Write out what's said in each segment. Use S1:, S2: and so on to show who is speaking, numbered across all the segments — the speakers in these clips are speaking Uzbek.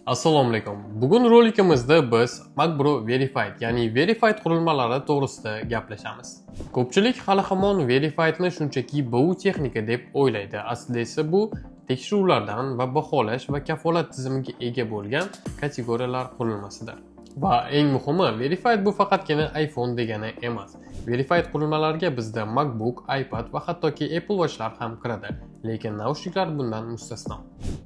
S1: Assalomu alaykum. Bugun rolikimizda biz MacBro Verified, ya'ni Verified qurilmalari to'g'risida gaplashamiz. Ko'pchilik hali hamon Verifiedni shunchaki bu texnika deb o'ylaydi. Aslida esa bu tekshiruvlardan va baholash va kafolat tizimiga ega bo'lgan kategoriyalar qurilmasidir. Va eng muhimi, Verified bu faqatgina iPhone degani emas. Verified qurilmalarga bizda MacBook, iPad va hattoki Apple Watchlar ham kiradi, lekin naushniklar bundan mustasno.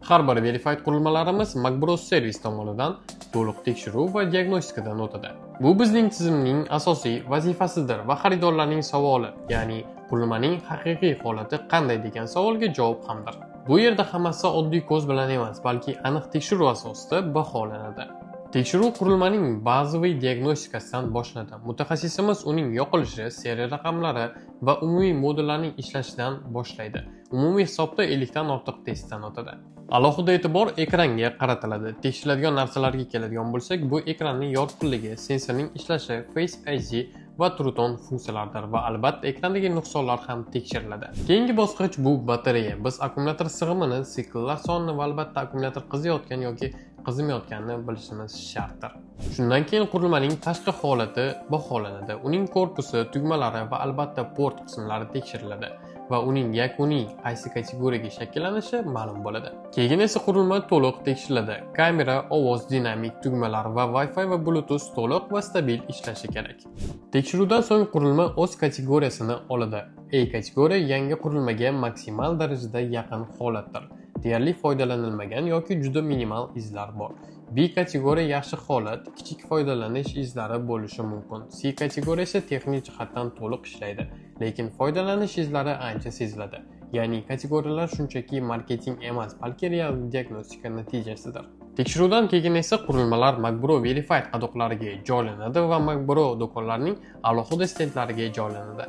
S1: Har bir Verified qurilmalarimiz MacBro servis tomonidan to'liq tekshiruv va diagnostikadan o'tadi. Bu bizning tizimning asosiy vazifasidir va xaridorlarning savoli, ya'ni qurilmaning haqiqiy holati qanday degan savolga javob hamdir. Bu yerda hammasi oddiy ko'z bilan emas, balki aniq tekshiruv asosida baholanadi. Tekshiruv qurilmaning bazaviy diagnostikasidan boshlanadi. Mutaxassisimiz uning yoqilishi, serial raqamlari va umumiy modullarning ishlashidan boshlaydi. Umumiy hisobda 50 dan ortiq testdan o'tadi. Alohida e'tibor ekranga qaratiladi. Tekshiriladigan narsalarga keladigan bo'lsak, bu ekranning yorqinligi, sensorning ishlashi, Face ID va True Tone funksiyalaridir va albatta ekrandagi nuqsonlar ham tekshiriladi. Keyingi bosqich bu batareya. Biz akkumulyator sig'imini, sikllar sonini va albatta akkumulyator qiziyotgan yoki qizimayotganini bilishimiz shartdir. Shundan keyin qurilmaning tashqi holati baholanadi. Uning korpusi, tugmalari va albatta port qismlari tekshiriladi va uning yakuniy qaysi kategoriyaga shakllanishi ma'lum bo'ladi. Keyin esa qurilma to'liq tekshiriladi. Kamera, ovoz, dinamik, tugmalar va Wi-Fi va Bluetooth to'liq va stabil ishlashi kerak. Tekshiruvdan so'ng qurilma o'z kategoriyasini oladi. A kategoriya yangi qurilmaga maksimal darajada yaqin holatdir. Deyarli foydalanilmagan yoki juda minimal izlar bor. B kategoriya yaxshi holat, kichik foydalanish izlari bo'lishi mumkin. C kategoriya esa texnik jihatdan to'liq ishlaydi, lekin foydalanish izlari ancha seziladi. Ya'ni kategoriyalar shunchaki marketing emas, balki real diagnostika natijasidir. Tekshiruvdan keyin esa qurilmalar MacBro Verified qadoqlariga joylanadi va MacBro do'konlarining alohida stendlariga joylanadi.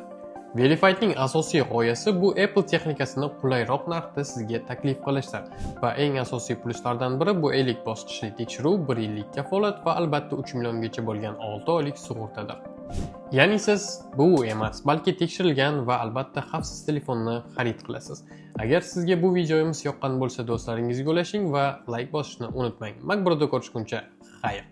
S1: Verifiedning asosiy g'oyasi bu Apple texnikasini qulayroq narxda sizga taklif qilishdir va eng asosiy pluslardan biri bu 50 bosqichli tekshiruv, 1 yillik kafolat va albatta 3 milliongacha bo'lgan 6 oylik sug'urtadir. Ya'ni siz bu emas, balki tekshirilgan va albatta xavfsiz telefonni xarid qilasiz. Agar sizga bu videomiz yoqqan bo'lsa, do'stlaringizga ulashing va like bosishni unutmang. MacBroda ko'rishguncha xayr.